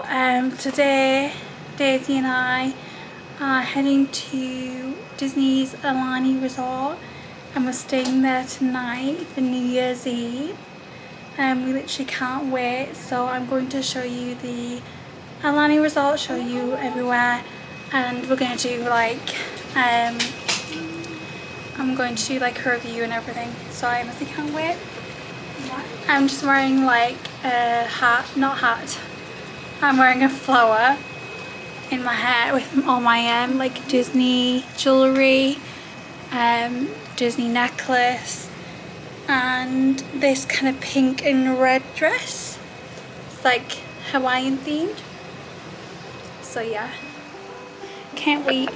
Today Daisy and I are heading to Disney's Aulani resort and we're staying there tonight for New Year's Eve. We literally can't wait, so I'm going to show you the Aulani resort, show you everywhere, and we're going to do like I'm going to do like a review and everything, so I honestly can't wait. I'm just wearing like a hat, I'm wearing a flower in my hair with all my like Disney jewellery, Disney necklace, and this kind of pink and red dress. It's like Hawaiian themed, so yeah, can't wait.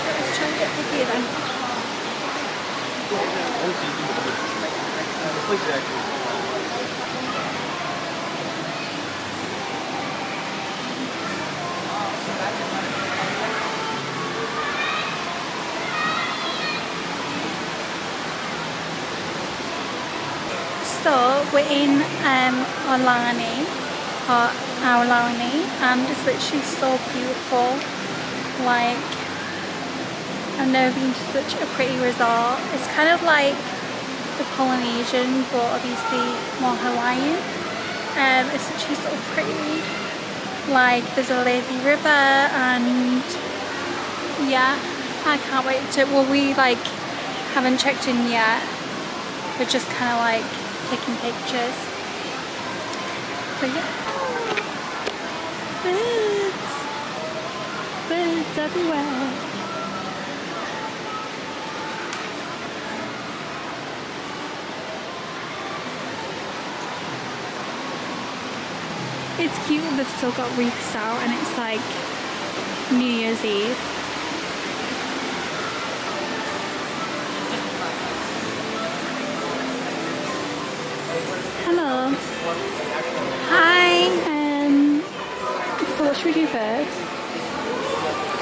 Let's try and get picky then. So we're in Aulani, and it's literally so beautiful. Like, I've never been to such a pretty resort. It's kind of like the Polynesian, but obviously more Hawaiian. It's actually so pretty. Like, there's a lazy river, and yeah, I can't wait to. Well, we like haven't checked in yet. We're just kind of like taking pictures. So yeah. Birds everywhere. It's cute that they've still got wreaths out and it's like New Year's Eve. Hello. Hi. So what should we do first?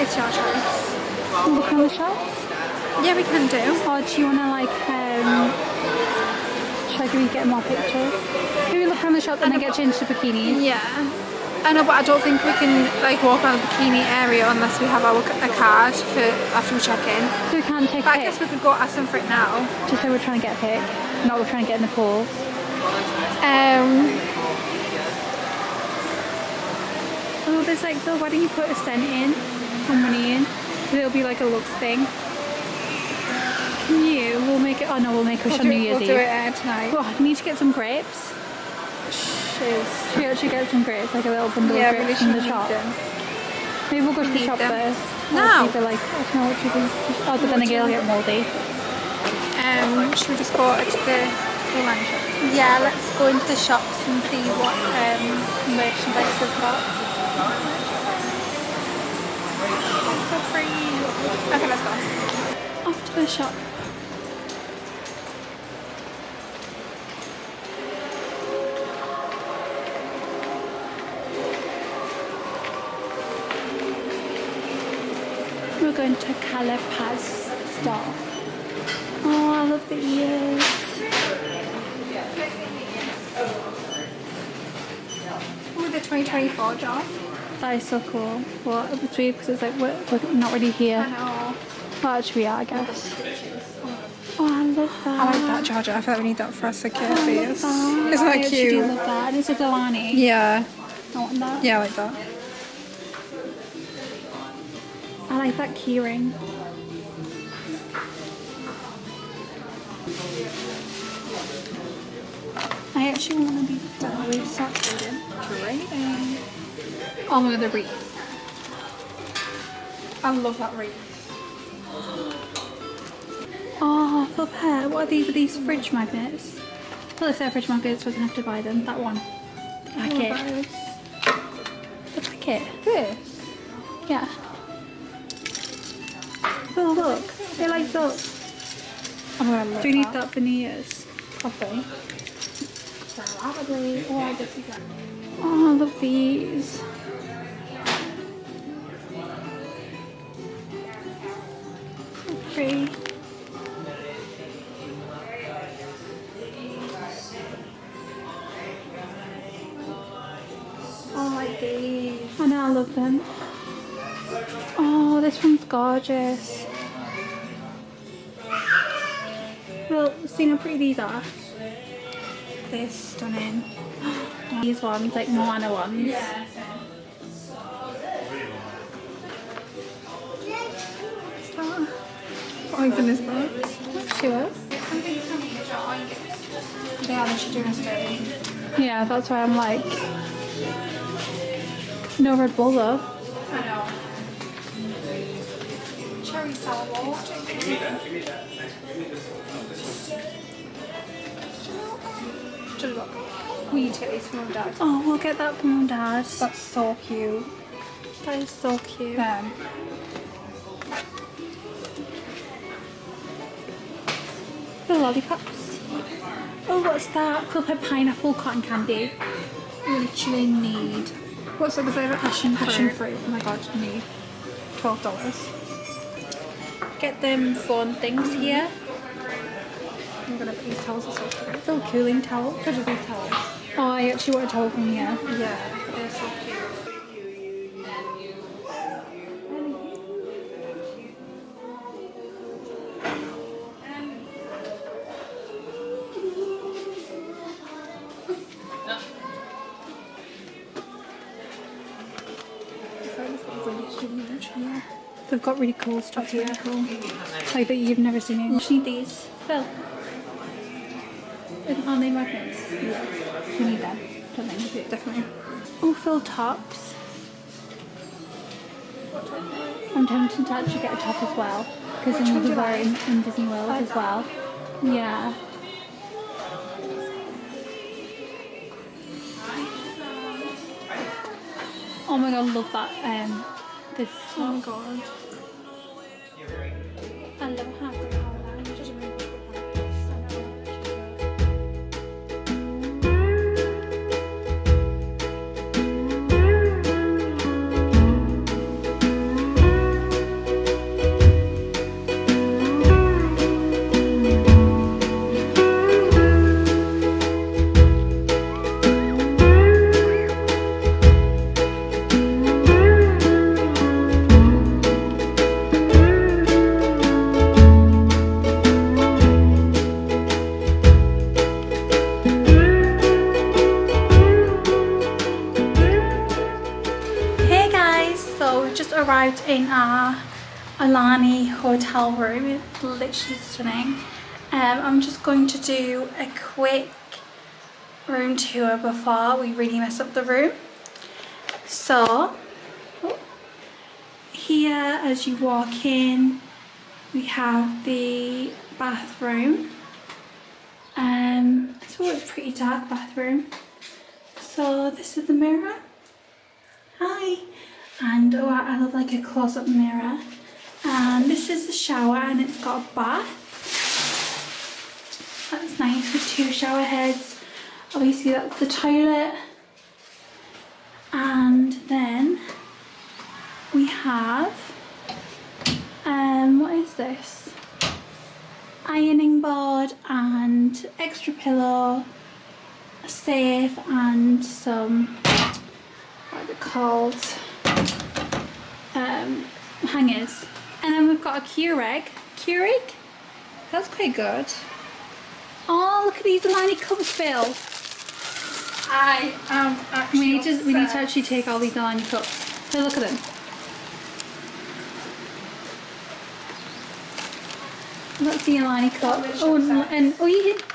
It's your choice. Look on the shops? Yeah, we can do. Or do you want to like, should we get more pictures? Maybe look around the shop and then get changed to bikinis. Yeah. I know, but I don't think we can like walk around the bikini area unless we have a card for after we check in. So we can't take but a pic? I guess we could go ask them for it now. Just say we're trying to get a pic, not we're trying to get in the pools. Oh, there's like, so why don't you put a cent in, or money in? So it'll be like a look thing. Can you? We'll make it, oh no, we'll make it on New Year's Eve. We'll do it tonight. Oh, I need to get some grapes. Should we actually get some grapes, like a little bundle of grapes from the shop? Maybe we'll go to the shop first. No. Like, I don't know what you do. Oh, but then again, I'll get mouldy. Should we just go to the Aulani shop? Yeah, let's go into the shops and see what merchandise they've got. So pretty. Okay, let's go. Off to the shop. We're going to Calipaz store. Oh, I love the ears. Ooh, the a 2024 job. That is so cool. Well, it's weird because it's like we're not really here. I know. Well, actually we are, I guess. Oh, I love that. I like that charger. I feel like we need that for our secure face. Isn't I that actually cute? do love that. And it's a Aulani. Yeah. I want that. Yeah, I like that. I like that keyring. I actually want to be done with saturated. Trading. Oh my god, the wreath. I love that wreath. Oh, for pair. What are these? Are these fridge magnets? Well, if they're fridge magnets, we're gonna have to buy them. That one. The packet. The packet. This? Yeah. Oh look, they light up. I'm gonna love Do you need that for New Year's? Probably. Probably. Oh, I just see that. Oh, I love these. So pretty. Oh, I like these. I know, I love them. Oh, this one's gorgeous. Well, see how pretty these are. They're stunning. These ones, like Moana ones. Yeah. What even is that? Sure. Yeah, they should do a story. Yeah, that's why I'm like, no Red Bull though. I know. Cherry sour water. We need to get these from Mum and Dad. Oh, we'll get that from Mum and Dad. That's so cute. That is so cute. The lollipops. Oh, what's that? Filled with pineapple cotton candy. We literally need What's the other passion fruit. Oh my god, you need $12. Get them fun things here. I'm gonna put these towels are so cute. Little cooling towel. Look at these towels. Oh, I actually want a towel from here. Yeah, they're so cute. Yeah. They've got really cool stuff here. Cool. Like that you've never seen it. You need these. Phil. Aren't they magnets? Yeah. You need them. Don't think. Definitely. Oh, Phil tops. I'm tempted to actually get a top as well. Because Which then one we'll do be you wearing like? in Disney World Like as that? well. Yeah. Oh my god, love that. This. Oh my god. I love how good Aulani just really good. Arrived in our Aulani hotel room. It's literally stunning. I'm just going to do a quick room tour before we really mess up the room. So here, as you walk in, we have the bathroom. So it's a pretty dark bathroom. So this is the mirror. Hi. And oh, I love like a close-up mirror. And this is the shower, and it's got a bath. That's nice with 2 shower heads. Obviously that's the toilet. And then we have what is this? Ironing board and extra pillow, a safe, and some called? Hangers. And then we've got a Keurig. Keurig? That's quite good. Oh, look at these Aulani cups, Phil. I am actually We need to actually take all these Aulani cups. So look at them. That's the Aulani cup. Oh, and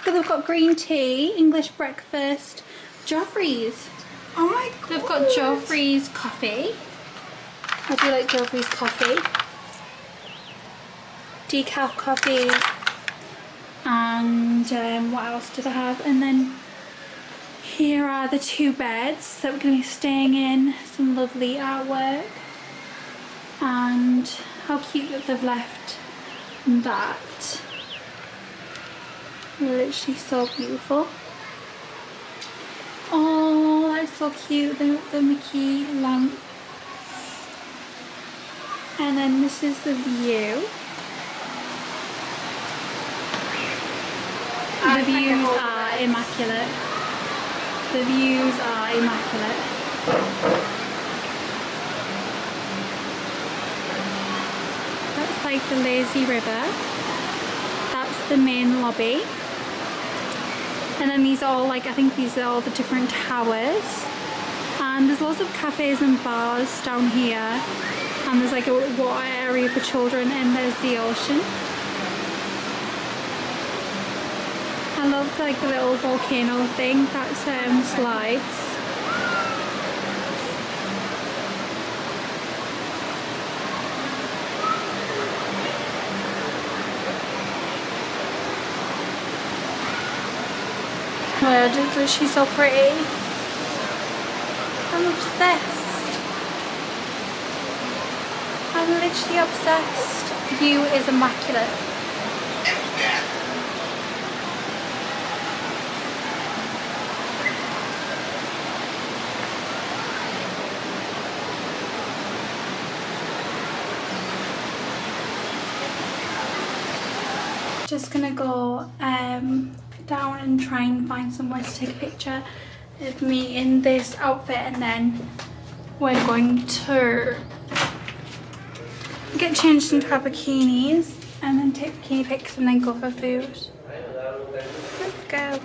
they've got green tea, English breakfast, Joffrey's. Oh my god. They've got Joffrey's coffee. I do like Joffrey's coffee. Decaf coffee. And what else do they have? And then here are the 2 beds that we're going to be staying in. Some lovely artwork. And how cute that they've left that. Literally so beautiful. Oh, that's so cute. The Mickey lamp. And then this is the view. The views are immaculate. The views are immaculate. That's like the lazy river. That's the main lobby. And then these are all like, I think these are all the different towers. And there's lots of cafes and bars down here. And there's like a water area for children, and there's the ocean. I love like the little volcano thing that's slides. Well, she's so pretty. I'm obsessed. I'm literally obsessed. The view is immaculate. Just gonna go down and try and find somewhere to take a picture of me in this outfit, and then we're going to get changed into our bikinis and then take bikini pics and then go for food. Let's go.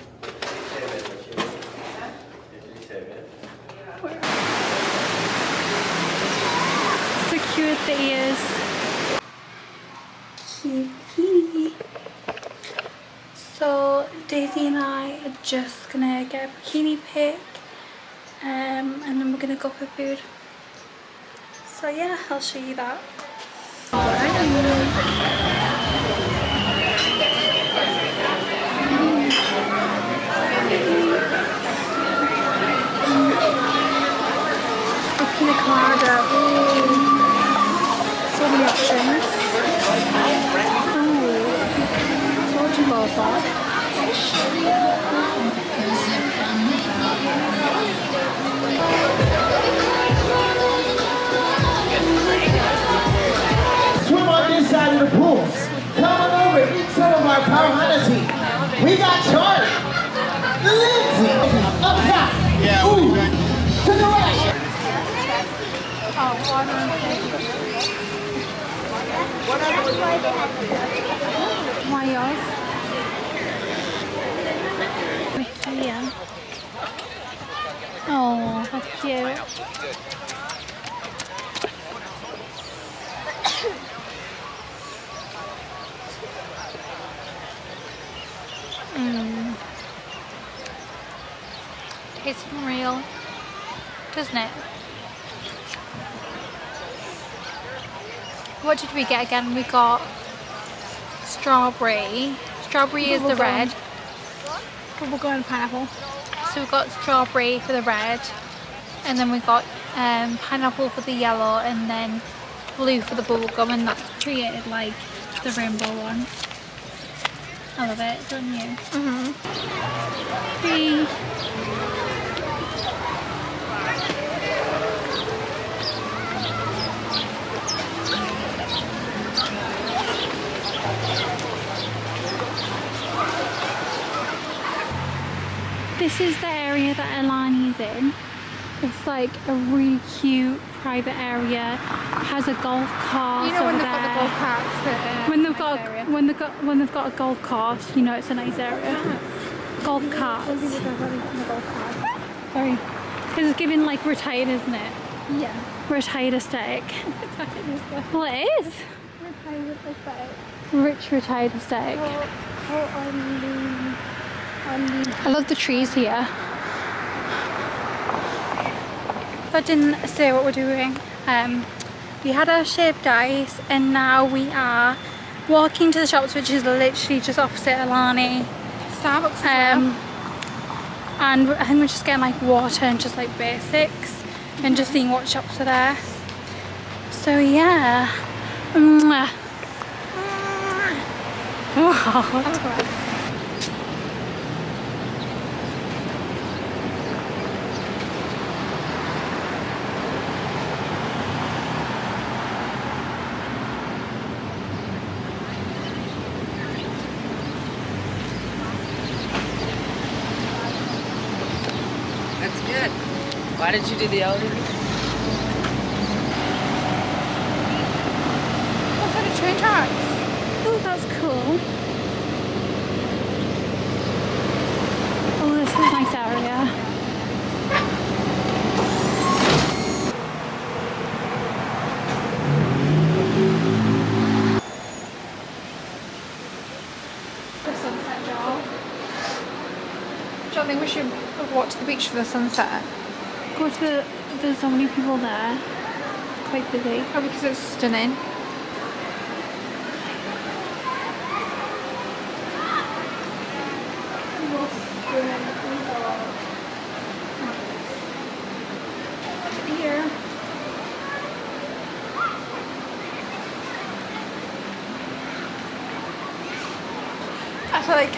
So cute the ears. Cute bikini. So Daisy and I are just gonna get a bikini pic and then we're gonna go for food. So yeah, I'll show you that. Pina colada. Ooh. So many options. Ooh. What would you go for? Swim on this side of the pool. Come on over, eat some of our Powerhunity. We got Charlie, Lindsay, up top. Yeah. Ooh. To the right. Oh, water and why yours? Yeah. Oh, how cute. Tastes real, doesn't it? What did we get again? We got strawberry. Strawberry is the red. Bubblegum and pineapple. So we got strawberry for the red, and then we got pineapple for the yellow, and then blue for the bubblegum, and that's created like the rainbow one. I love it, don't you? Three. This is the area that Aulani's in. It's like a really cute private area. Has a golf course. You know when over they've got the there. golf carts that, When they've nice got area. when they've got a golf course, you know it's a nice area. Golf carts. Sorry, because it's giving like retired, isn't it? Yeah. Retired aesthetic. Well, it is. Rich retired aesthetic. I love the trees here. I didn't say what we're doing. We had our shaved ice and now we are walking to the shops, which is literally just opposite Aulani. Starbucks as well. And I think we're just getting like water and just like basics and just seeing what shops are there. So yeah. Mwah. Oh. That's good. Why did you do the Aulani? What kind of train tracks? Oh, that's cool. Oh, this is a nice area. The sunset, Joel. Do you think we should walk to the beach for the sunset? Go to the, there's so many people there. Quite busy. Probably because it's stunning. Here. I feel like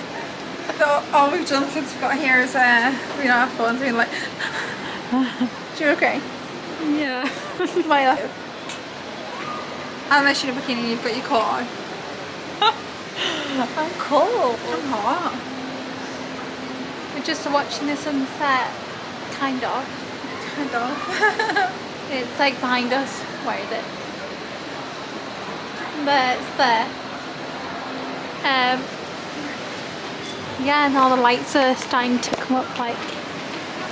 all we've done since we got here is our phones being like you okay? Yeah. My life. Unless you're in a bikini, you've got your coat on. I'm cold. I'm hot. We're just watching the sunset, kind of. Kind of. It's like behind us. Where is it? But it's there. Yeah, and all the lights are starting to come up. Like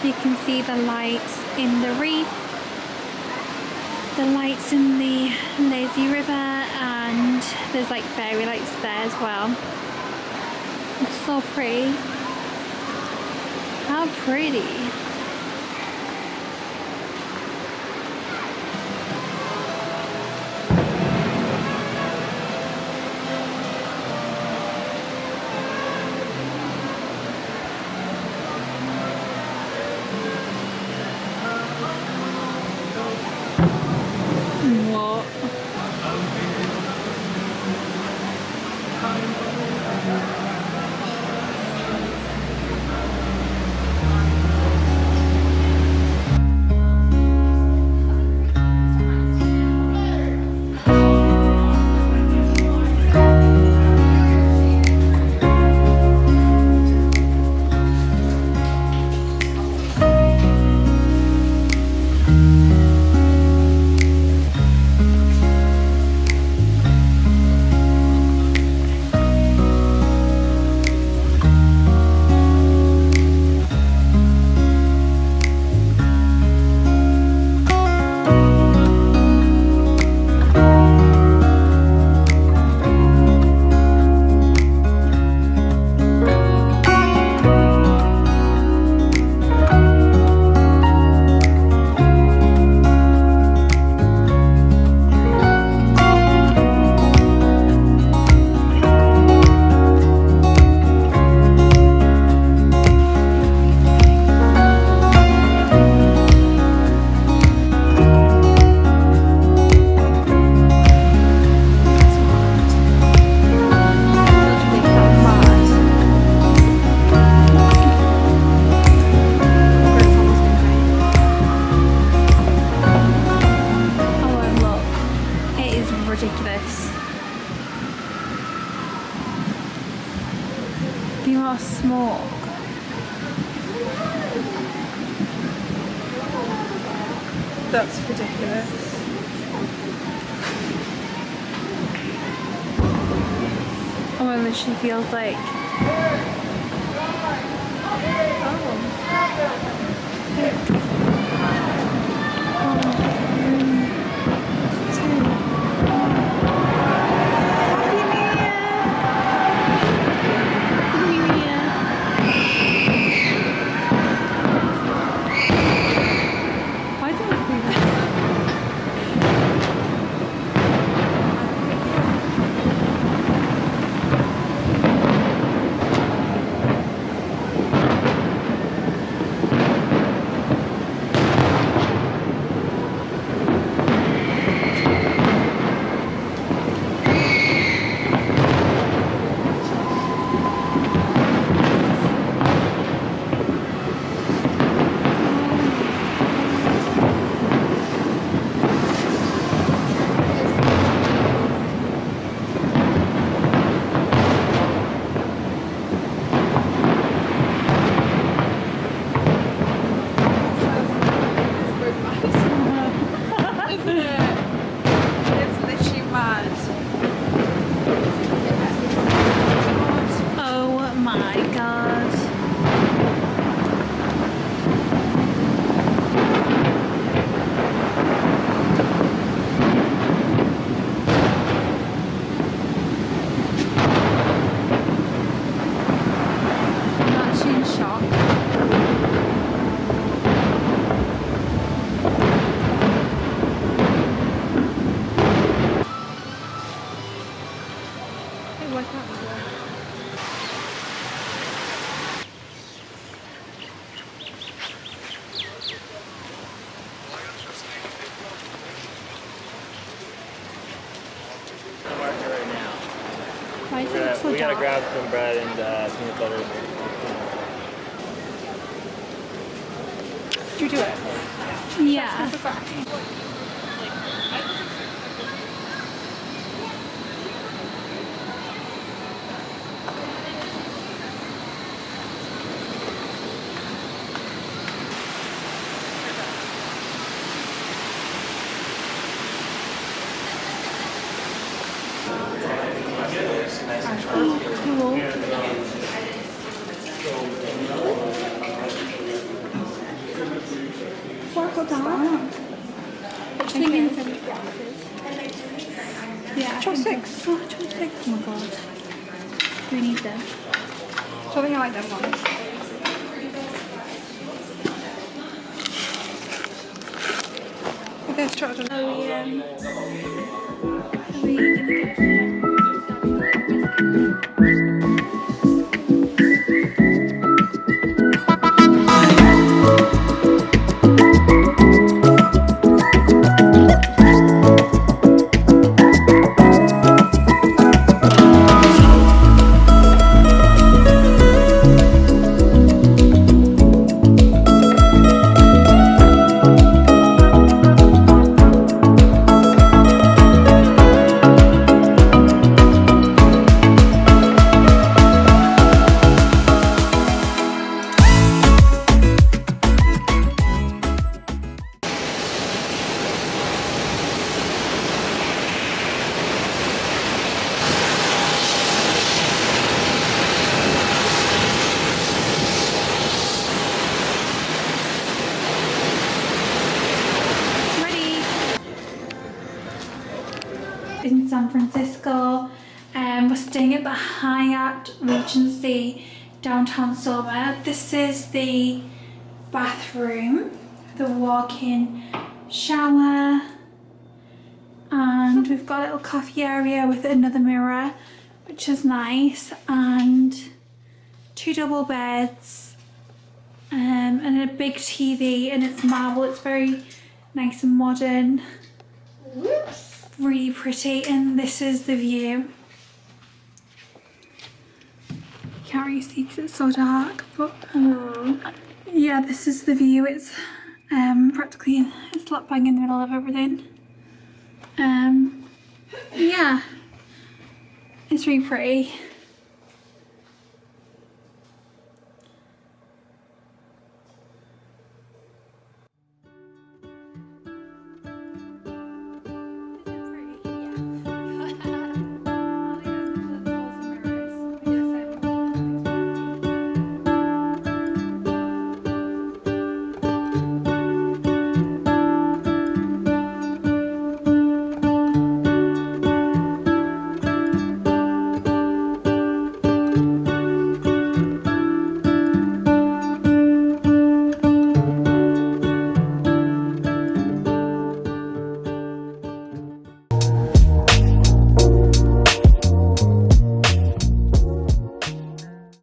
you can see the lights in the reef, the lights in the lazy river, and there's like fairy lights there as well. It's so pretty. How pretty. What? Ridiculous. The amount of smoke. That's ridiculous. Oh, it literally feels like. Why is it so We gotta dark? grab some bread and peanut butter. Do you do it? Yeah. Oh, cool. What's that? Which thing is it? Yeah. Chopsticks. Oh, chopsticks. Oh my god. Do we need them? So I think I like them ones. There's chocolate. Are we gonna get in San Francisco. We're staying at the Hyatt Regency downtown Silver. This is the bathroom, the walk-in shower, and we've got a little coffee area with another mirror, which is nice, and 2 double beds, and a big TV, and it's marble. It's very nice and modern. Really pretty, and this is the view. Can't really see because it's so dark, but yeah, this is the view. It's practically, it's slap bang in the middle of everything. Yeah, it's really pretty.